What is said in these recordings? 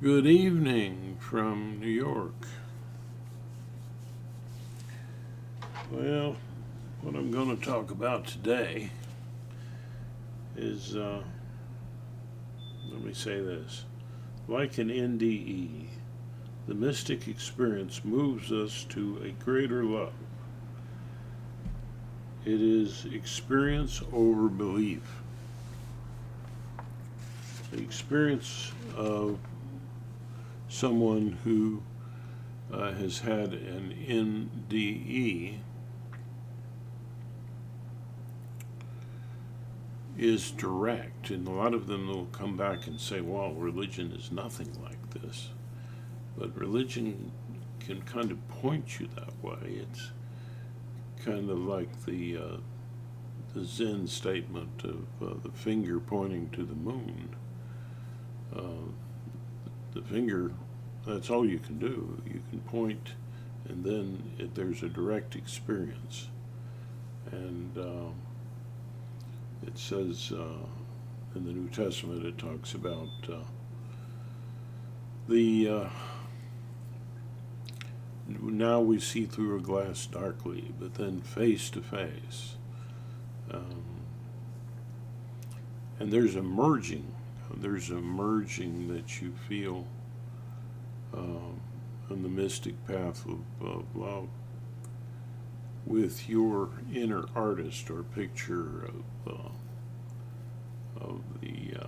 Good evening from New York. Well, what I'm going to talk about today is, let me say this. Like an NDE, the mystic experience moves us to a greater love. It is experience over belief. The experience of someone who has had an NDE is direct, and a lot of them will come back and say, well, religion is nothing like this. But religion can kind of point you that way. It's kind of like the Zen statement of the finger pointing to the moon. Uh, the finger, that's all you can do. You can point, and then there's a direct experience. And it says in the New Testament, it talks about the now we see through a glass darkly, but then face to face. Um, and there's a merging. There's a merging that you feel on the mystic path of love with your inner artist or picture of the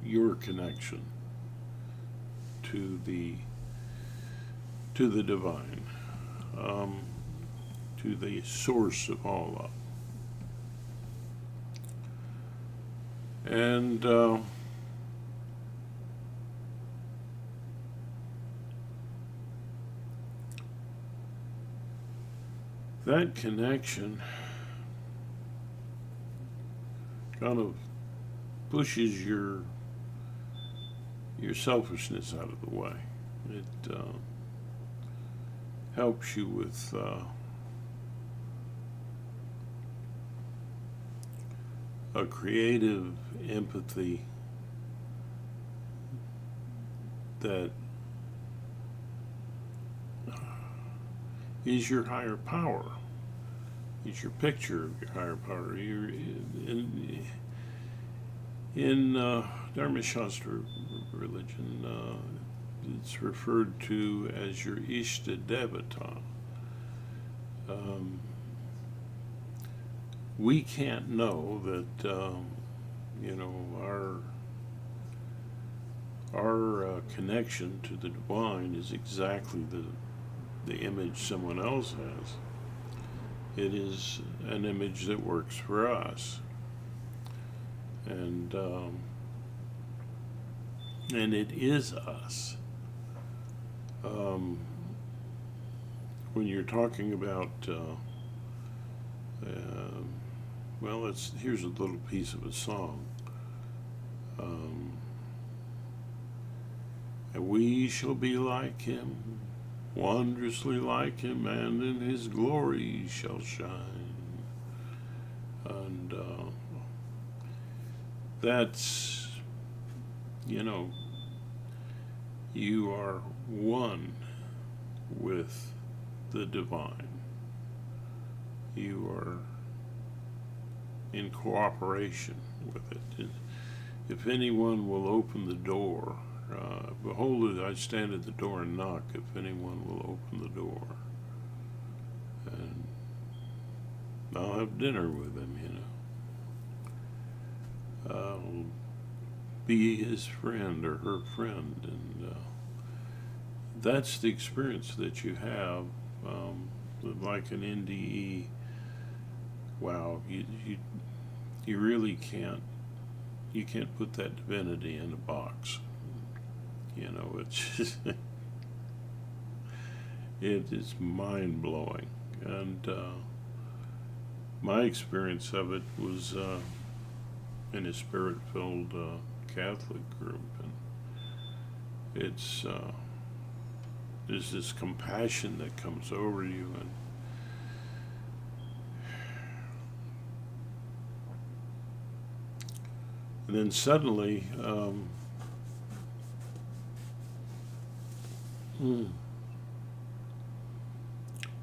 your connection to the divine, um, to the source of all love. And that connection kind of pushes your selfishness out of the way. It helps you with a creative empathy that is your higher power. Is your picture of your higher power. You're in Dharma Shastra religion, it's referred to as your Ishta Devata. Um, we can't know that our connection to the divine is exactly the image someone else has. It is an image that works for us, and it is us. Um, when you're talking about well, here's a little piece of a song. Um, and we shall be like him, wondrously like him, and in his glory shall shine. And that's, you are one with the divine. You are in cooperation with it. If anyone will open the door, behold, I stand at the door and knock. If anyone will open the door, and I'll have dinner with him, I'll be his friend or her friend, and that's the experience that you have, like an NDE. Wow, you really can't put that divinity in a box. It's just it is mind blowing, and my experience of it was in a spirit filled Catholic group, and it's there's this compassion that comes over you, and then suddenly Mm.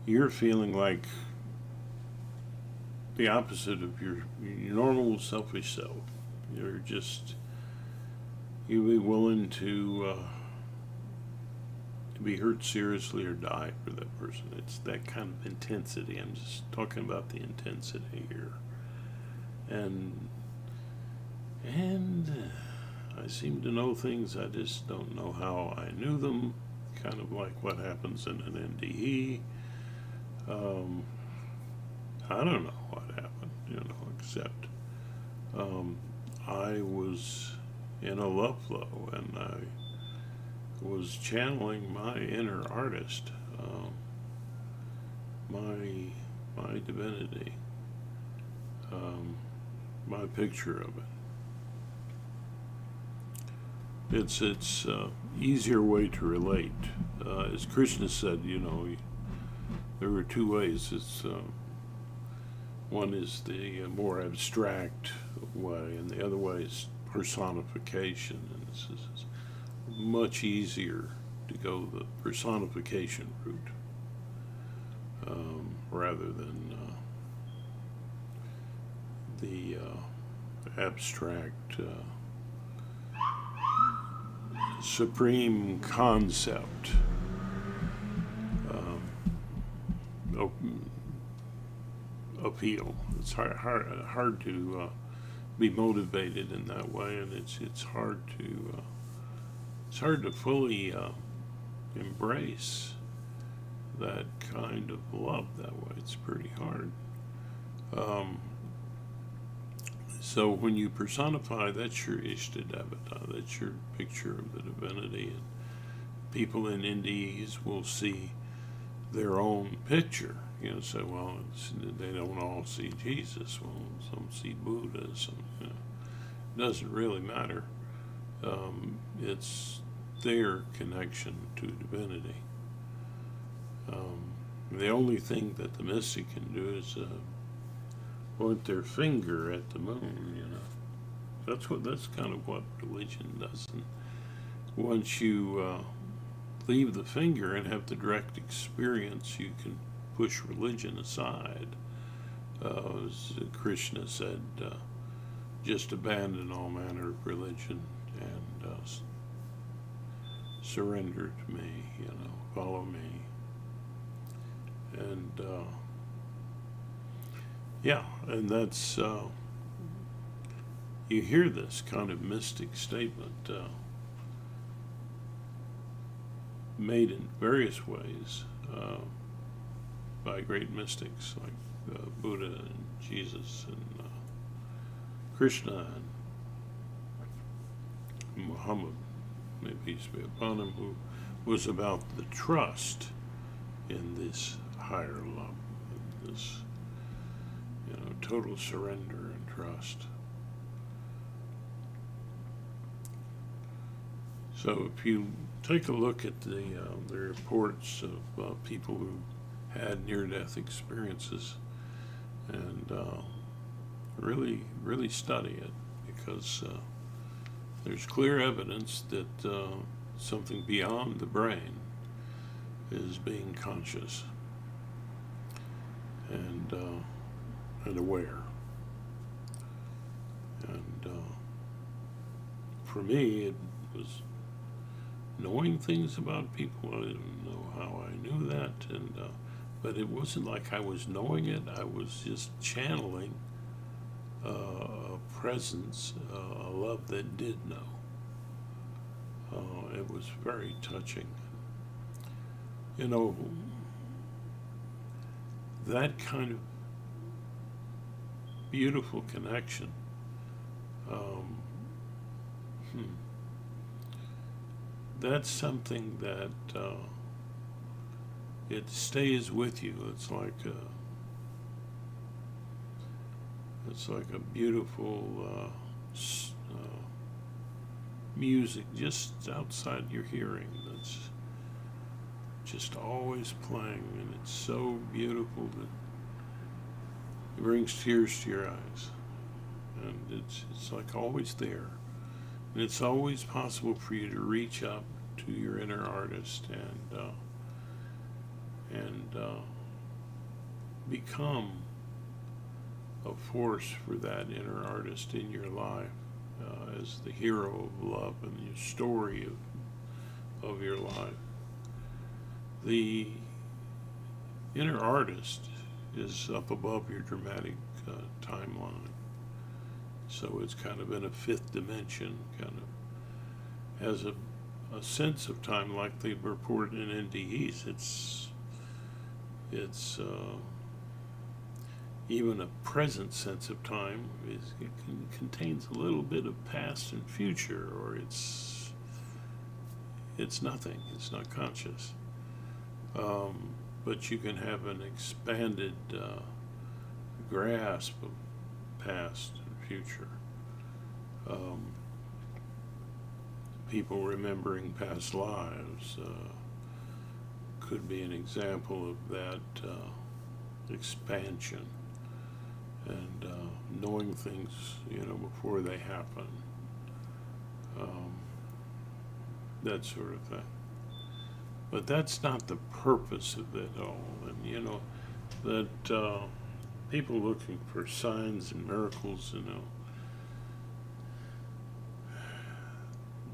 You're feeling like the opposite of your normal selfish self. You're just, you'd be willing to be hurt seriously or die for that person. It's that kind of intensity. I'm just talking about the intensity here. And I seem to know things, I just don't know how I knew them. Kind of like what happens in an NDE. I don't know what happened, except I was in a love flow, and I was channeling my inner artist, my divinity, my picture of it. It's easier way to relate. As Krishna said, there were two ways. One is the more abstract way, and the other way is personification. And this is much easier to go the personification route rather than the abstract supreme concept. Appeal. It's hard to be motivated in that way, and it's hard to fully embrace that kind of love that way. It's pretty hard. So when you personify, that's your Ishtadevata, that's your picture of the divinity, and people in NDEs will see their own picture. Say, well, they don't all see Jesus. Well, some see Buddha. Some, it doesn't really matter. It's their connection to divinity. The only thing that the mystic can do is point their finger at the moon. That's kind of what religion does. And once you leave the finger and have the direct experience, you can push religion aside. As Krishna said, just abandon all manner of religion and surrender to me, follow me. And and that's, you hear this kind of mystic statement made in various ways by great mystics like Buddha and Jesus and Krishna and Muhammad, may peace be upon him, who was about the trust in this higher love, in this total surrender and trust. So if you take a look at the reports of people who had near-death experiences, and really study it, because there's clear evidence that something beyond the brain is being conscious and aware. And for me, it was knowing things about people. I didn't know how I knew that, and but it wasn't like I was knowing it. I was just channeling a presence, a love that did know. It was very touching. That kind of beautiful connection. That's something that it stays with you. It's like a beautiful music just outside your hearing that's just always playing, and it's so beautiful that it brings tears to your eyes, and it's like always there, and it's always possible for you to reach up to your inner artist and become a force for that inner artist in your life as the hero of love and your story of your life. The inner artist is up above your dramatic timeline. So it's kind of in a fifth dimension, kind of has a sense of time like they've reported in NDEs. It's even a present sense of time. Contains a little bit of past and future, or it's nothing. It's not conscious. But you can have an expanded grasp of past and future. People remembering past lives could be an example of that expansion and knowing things, before they happen. That sort of thing. But that's not the purpose of it all. And that people looking for signs and miracles,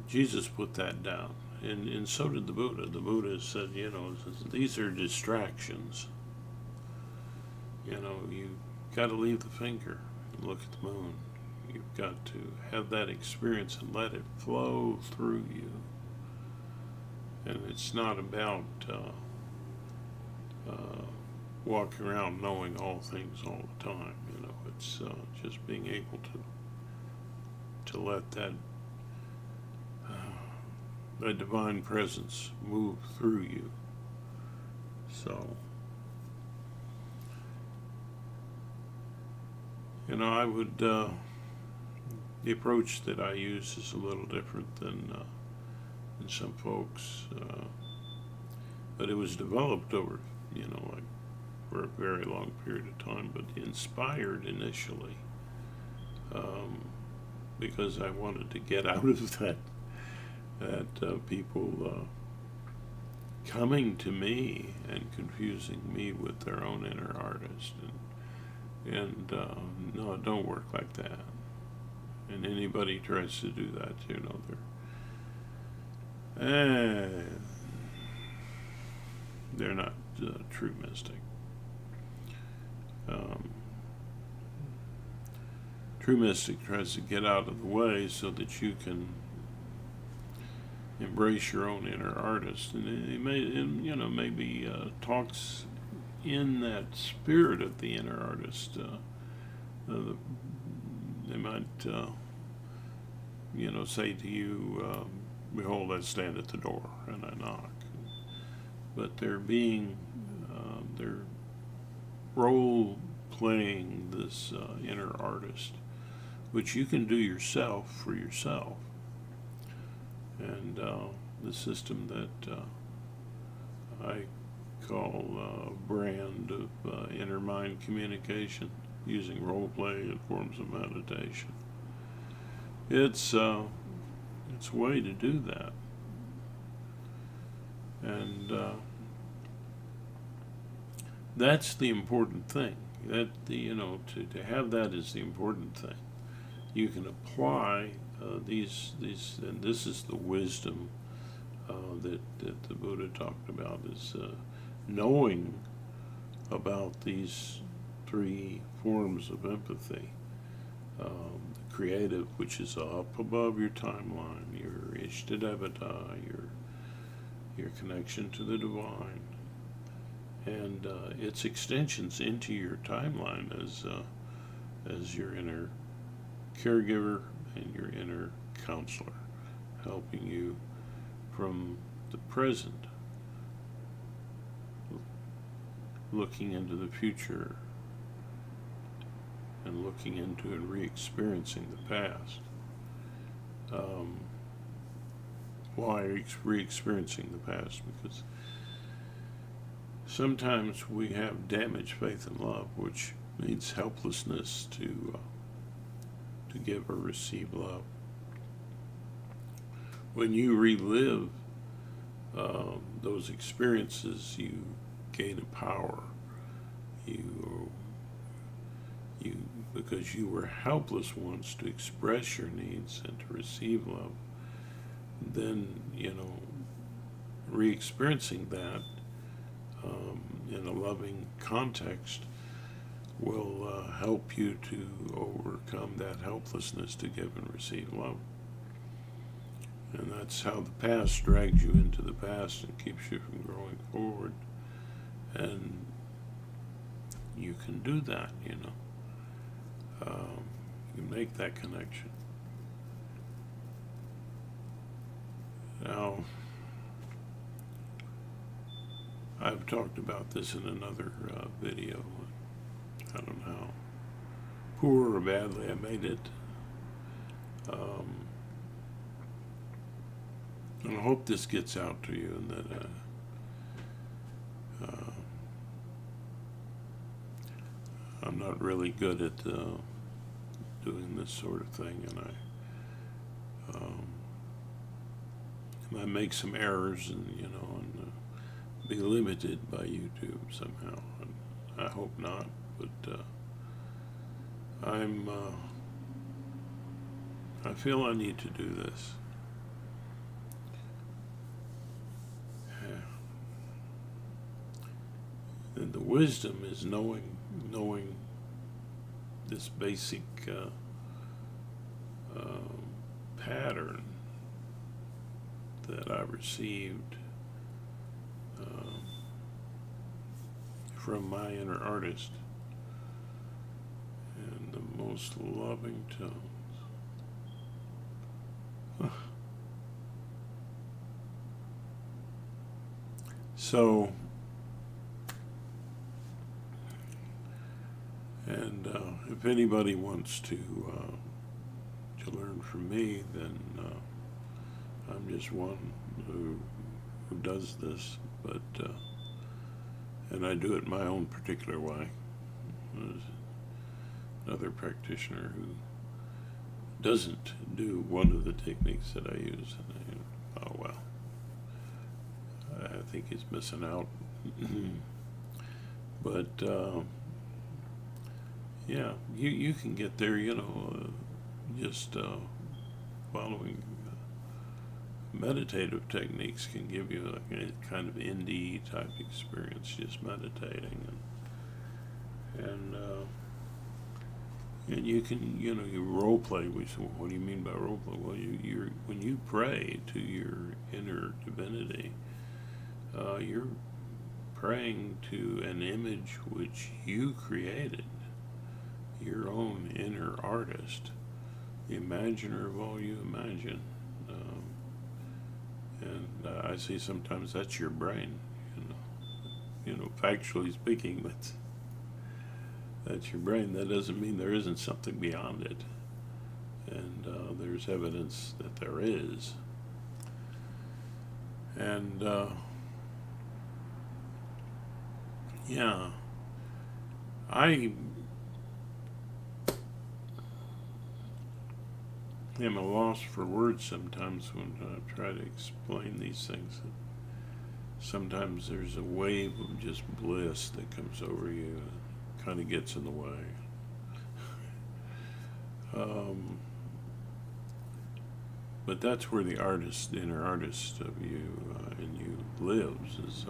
Jesus put that down, and so did the Buddha. The Buddha said, these are distractions. You've got to leave the finger and look at the moon. You've got to have that experience and let it flow through you. And it's not about walking around knowing all things all the time. It's just being able to let that divine presence move through you. So, I would the approach that I use is a little different than some folks, but it was developed over, like for a very long period of time, but inspired initially because I wanted to get out of that people coming to me and confusing me with their own inner artist, and no, it don't work like that. And anybody tries to do that, they're not true mystic. True mystic tries to get out of the way so that you can embrace your own inner artist, and it maybe talks in that spirit of the inner artist. They might say to you, behold, I stand at the door and I knock. But they're role playing this inner artist, which you can do yourself for yourself. And the system that I call a brand of inner mind communication using role play and forms of meditation. It's a way to do that. And that's the important thing. That to have that is the important thing. You can apply these, and this is the wisdom that the Buddha talked about, is knowing about these three forms of empathy. The creative, which is up above your timeline, your Ishtadevata, your connection to the divine, and its extensions into your timeline as your inner caregiver and your inner counselor, helping you from the present, looking into the future, and looking into and re-experiencing the past. Why re-experiencing the past? Because sometimes we have damaged faith and love, which means helplessness to give or receive love. When you relive those experiences, you gain a power. You, because you were helpless once to express your needs and to receive love. Then, re-experiencing that in a loving context will help you to overcome that helplessness to give and receive love. And that's how the past drags you into the past and keeps you from growing forward. And you can do that, you can make that connection. Now, I've talked about this in another video. I don't know how poor or badly I made it. And I hope this gets out to you, and that I'm not really good at doing this sort of thing, and I make some errors, and and be limited by YouTube somehow. And I hope not, but I feel I need to do this. And the wisdom is knowing this basic pattern that I received from my inner artist in the most loving tones. So, and if anybody wants to learn from me, then I'm just one who does this, but and I do it my own particular way. There's another practitioner who doesn't do one of the techniques that I use, and oh well, I think he's missing out. But yeah, you can get there, just following meditative techniques can give you a kind of NDE type experience, just meditating, and you can, you role play. We say, well, what do you mean by role play? Well, you're when you pray to your inner divinity, you're praying to an image which you created, your own inner artist, the imaginer of all you imagine. And I see sometimes that's your brain, factually speaking, but that's your brain. That doesn't mean there isn't something beyond it. And there's evidence that there is. And yeah, I am a loss for words sometimes when I try to explain these things. Sometimes there's a wave of just bliss that comes over you, kind of gets in the way. But that's where the artist, the inner artist of you in you lives, is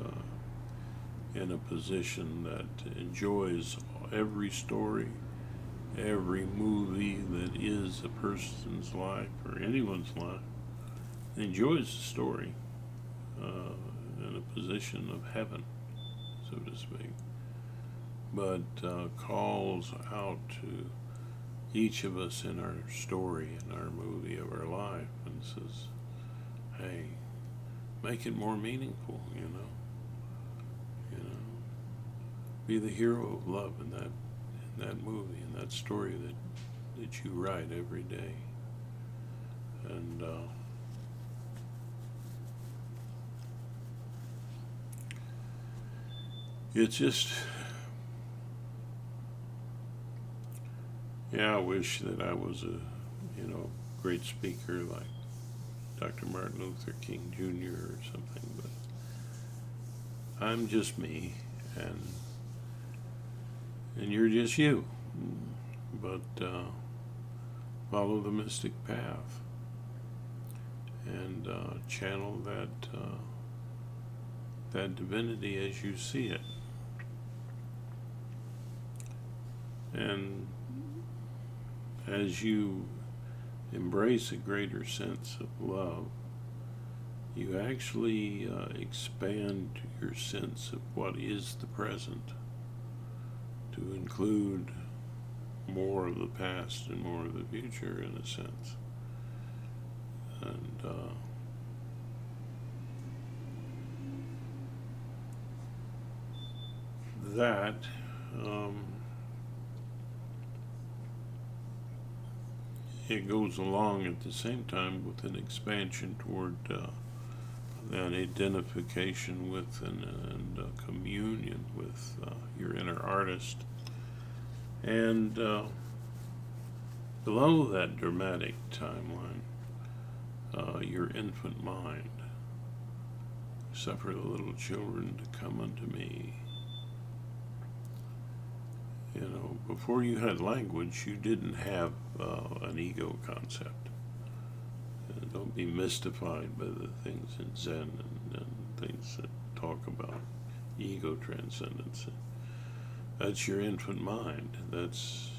in a position that enjoys every story, every movie that is a person's life or anyone's life, enjoys the story in a position of heaven, so to speak, but calls out to each of us in our story, in our movie of our life, and says, hey, make it more meaningful, be the hero of love in that movie, in that story that you write every day. And it's just, I wish that I was a great speaker like Dr. Martin Luther King Jr. or something, but I'm just me, and you're just you. But follow the mystic path and channel that divinity as you see it. And as you embrace a greater sense of love, you actually expand your sense of what is the present to include more of the past and more of the future, in a sense. And that it goes along at the same time with an expansion toward that identification with and communion with your inner artist. And below that dramatic timeline, your infant mind. Suffer the little children to come unto me. You know, before you had language, you didn't have an ego concept. Don't be mystified by the things in Zen and things that talk about ego transcendence. That's your infant mind. That's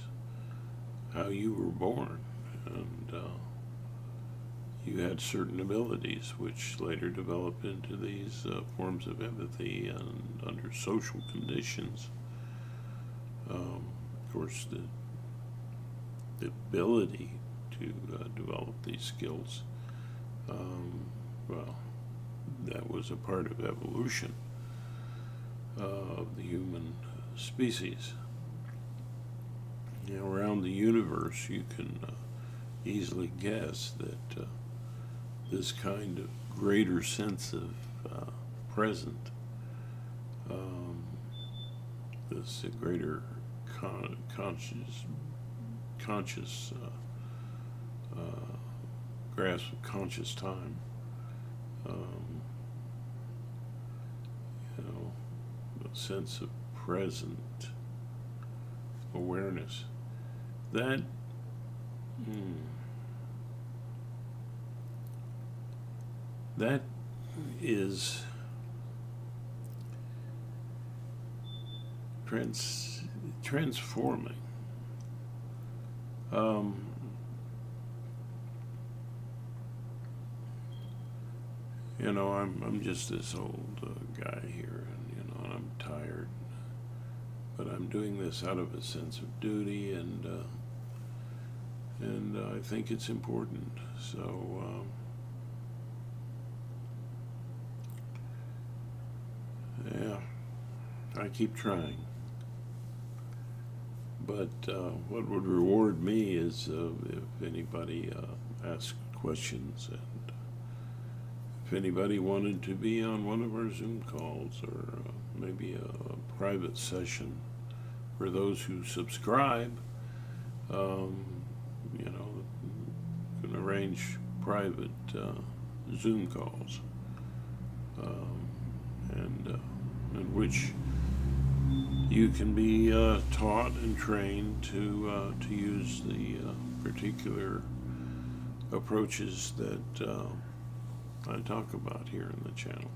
how you were born. And you had certain abilities which later developed into these forms of empathy, and under social conditions, of course, the ability to develop these skills, well, that was a part of evolution of the human species. You know, around the universe, you can easily guess that this kind of greater sense of present, this greater conscious grasp of conscious time, you know, a sense of present awareness, that that is transforming. You know, I'm just this old guy here, and you know, I'm tired, but I'm doing this out of a sense of duty, and I think it's important. So yeah, I keep trying. But what would reward me is if anybody asked questions, and if anybody wanted to be on one of our Zoom calls, or maybe a private session for those who subscribe, you know, can arrange private Zoom calls, and in which you can be taught and trained to use the particular approaches that I talk about here in the channel.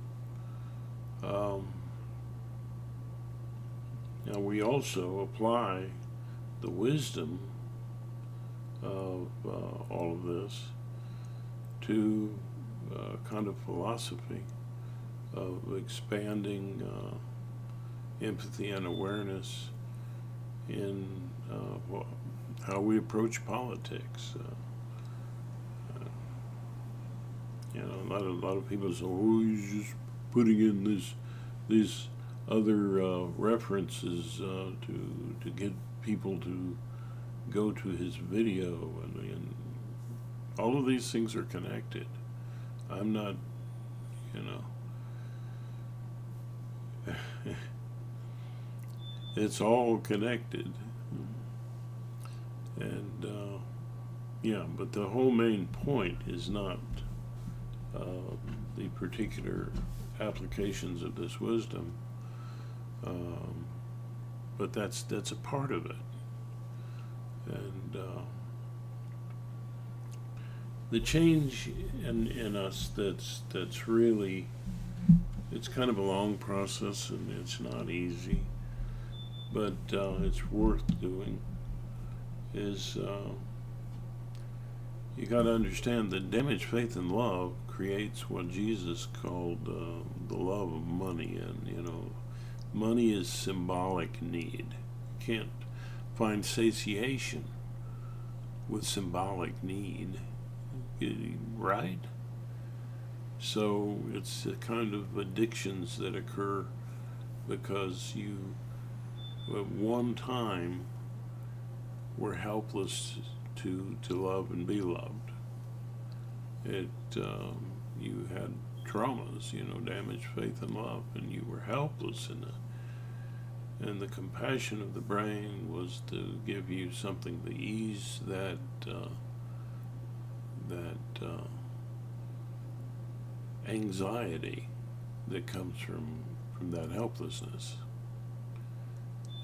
Now we also apply the wisdom of all of this to kind of philosophy of expanding empathy and awareness in how we approach politics. You know, a lot of people say, "Oh, he's just putting in these other references to get people to go to his video," and all of these things are connected. I'm not, you know. It's all connected, and yeah, but the whole main point is not the particular applications of this wisdom, um, but that's a part of it. And the change in us that's really, it's kind of a long process and it's not easy, but it's worth doing, is you got to understand that damaged faith and love creates what Jesus called the love of money. And money is symbolic need. You can't find satiation with symbolic need, right? So it's the kind of addictions that occur because you at one time were helpless to love and be loved. You had traumas, damaged faith and love, and you were helpless in it. And the compassion of the brain was to give you something to ease that anxiety that comes from that helplessness.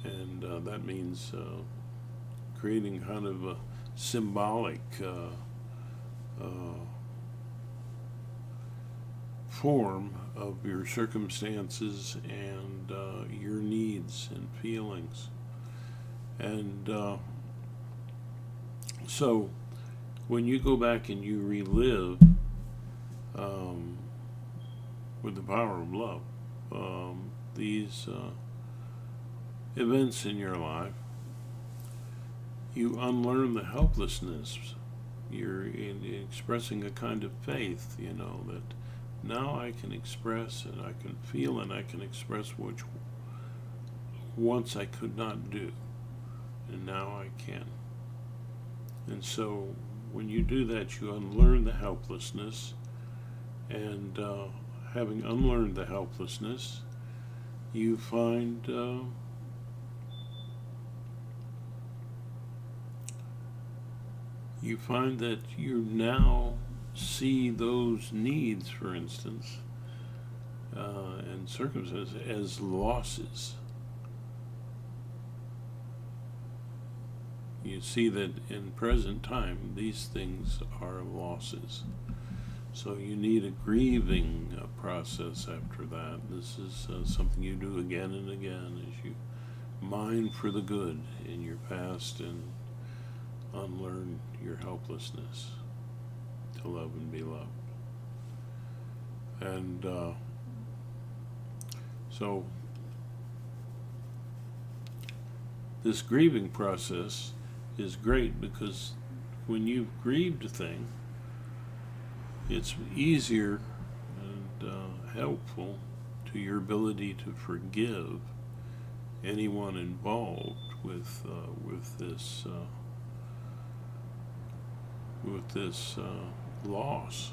And that means creating kind of a symbolic form of your circumstances and your needs and feelings. And so when you go back and you relive with the power of love these events in your life, you unlearn the helplessness. You're expressing a kind of faith, that now I can express and I can feel and I can express which once I could not do, and now I can. And so when you do that, you unlearn the helplessness, and having unlearned the helplessness, you find that you now see those needs, for instance, and circumstances as losses. You see that in present time, these things are losses. So you need a grieving process after that. This is something you do again and again as you mine for the good in your past and unlearn your helplessness to love and be loved. And so this grieving process is great because when you've grieved a thing, it's easier and helpful to your ability to forgive anyone involved with this loss.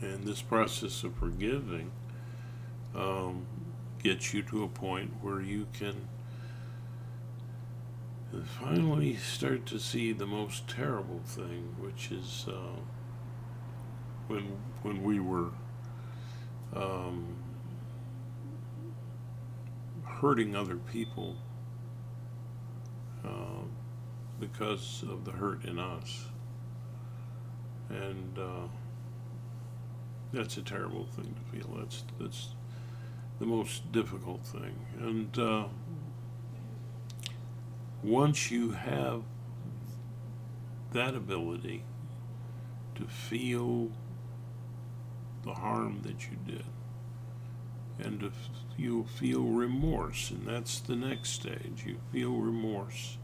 And this process of forgiving gets you to a point where you can finally start to see the most terrible thing, which is when we were hurting other people because of the hurt in us. And that's a terrible thing to feel. That's the most difficult thing. And once you have that ability to feel the harm that you did, and you'll feel remorse, and that's the next stage. You feel remorse,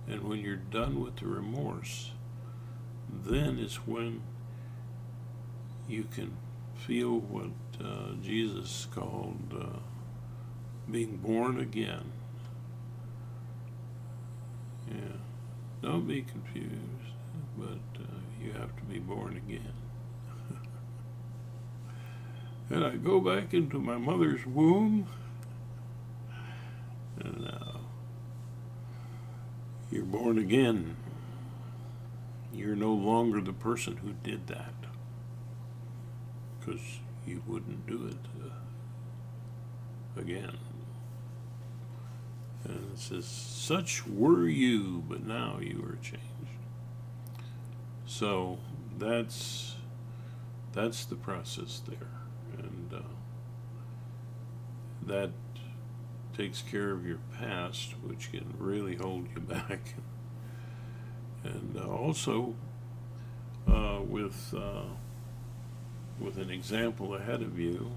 and when you're done with the remorse, then is when you can feel what Jesus called being born again. Yeah, don't be confused, but you have to be born again. And I go back into my mother's womb, and now you're born again. You're no longer the person who did that. because you wouldn't do it again. And it says, such were you, but now you are changed. So that's the process there. And that takes care of your past, which can really hold you back. And also, with an example ahead of you,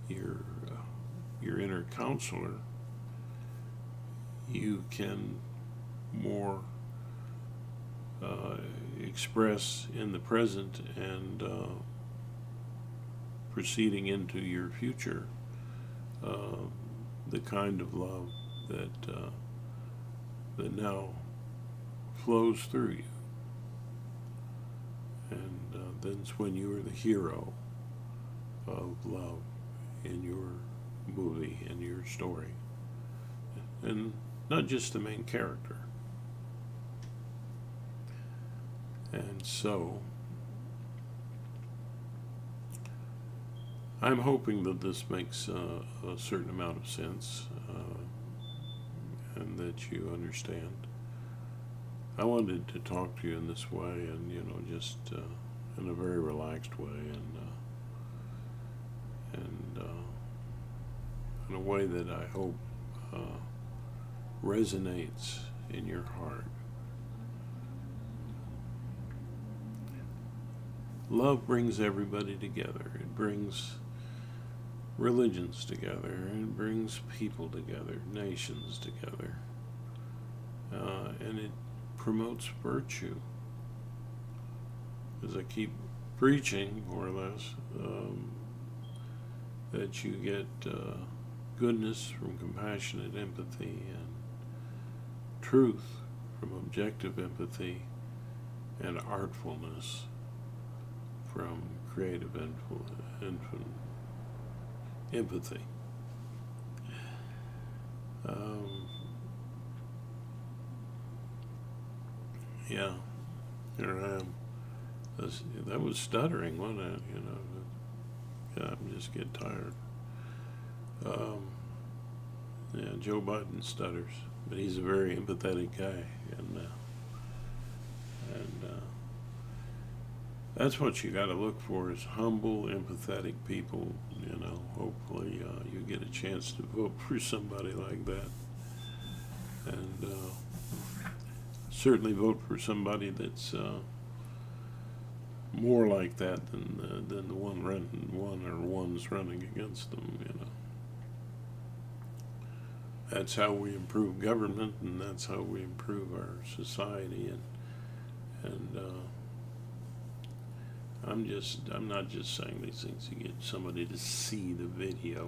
your inner counselor, you can more express in the present and proceeding into your future the kind of love that now flows through you. And that's when you are the hero of love in your movie, in your story. And not just the main character. And so, I'm hoping that this makes a certain amount of sense and that you understand. I wanted to talk to you in this way, and just in a very relaxed way, and in a way that I hope resonates in your heart. Love brings everybody together. It brings religions together. It brings people together, nations together, and it promotes virtue. As I keep preaching, more or less, that you get goodness from compassionate empathy, and truth from objective empathy, and artfulness from creative empathy. Yeah, here I am. That was stuttering, wasn't it? Yeah, I'm just getting tired. Yeah, Joe Biden stutters, but he's a very empathetic guy, and that's what you got to look for, is humble, empathetic people. Hopefully you get a chance to vote for somebody like that, and certainly vote for somebody that's more like that than the ones running against them. That's how we improve government, and that's how we improve our society. And I'm not just saying these things to get somebody to see the video,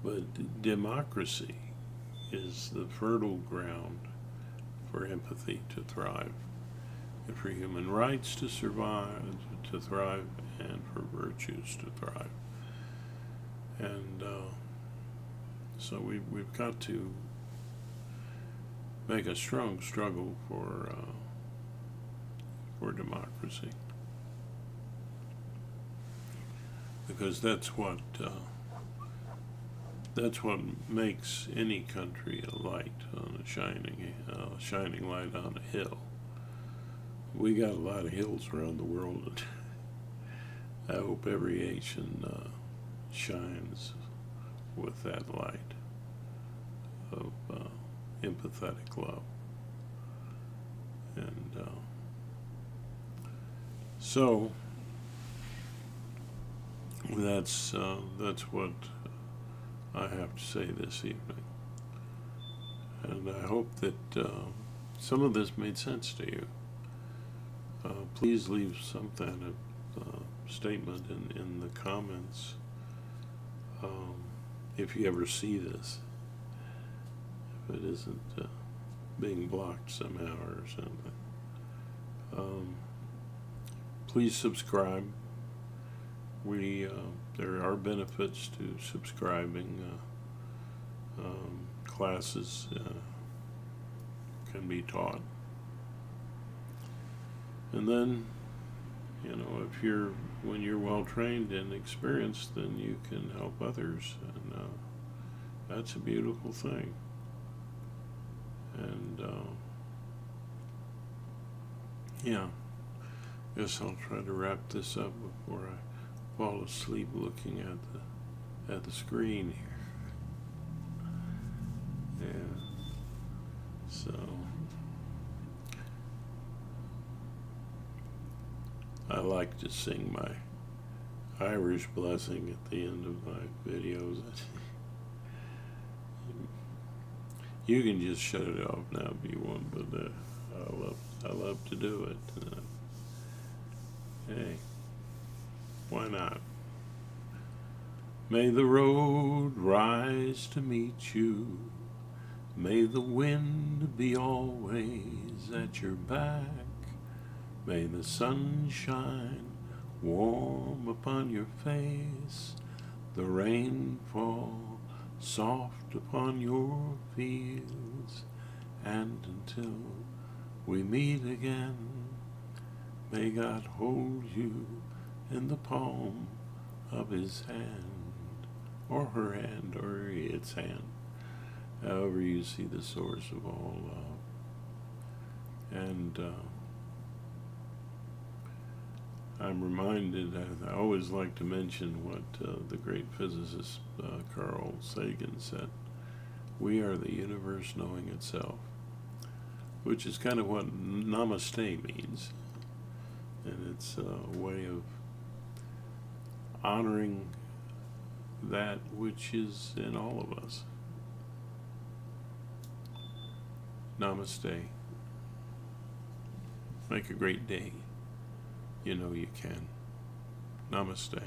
but democracy is the fertile ground for empathy to thrive, and for human rights to thrive, and for virtues to thrive. And so we've got to make a strong struggle for democracy, because that's what makes any country a light on a shining light on a hill. We got a lot of hills around the world, and I hope every nation shines with that light of empathetic love. And so that's what I have to say this evening. And I hope that some of this made sense to you. Please leave some kind of statement in the comments if you ever see this, if it isn't being blocked somehow or something. Please subscribe. There are benefits to subscribing. Classes can be taught. And then You know, when you're well trained and experienced, then you can help others, and that's a beautiful thing. And yeah, guess I'll try to wrap this up before I fall asleep looking at the screen here. Yeah. So I like to sing my Irish blessing at the end of my videos. You can just shut it off now if you want, but I love to do it. Hey, why not? May the road rise to meet you. May the wind be always at your back. May the sun shine warm upon your face. The rain fall soft upon your fields. And until we meet again, may God hold you in the palm of his hand, or her hand, or its hand, however you see the source of all love. And I'm reminded, I always like to mention what the great physicist Carl Sagan said: we are the universe knowing itself, which is kind of what namaste means. And it's a way of honoring that which is in all of us. Namaste. Make a great day. You know you can. Namaste.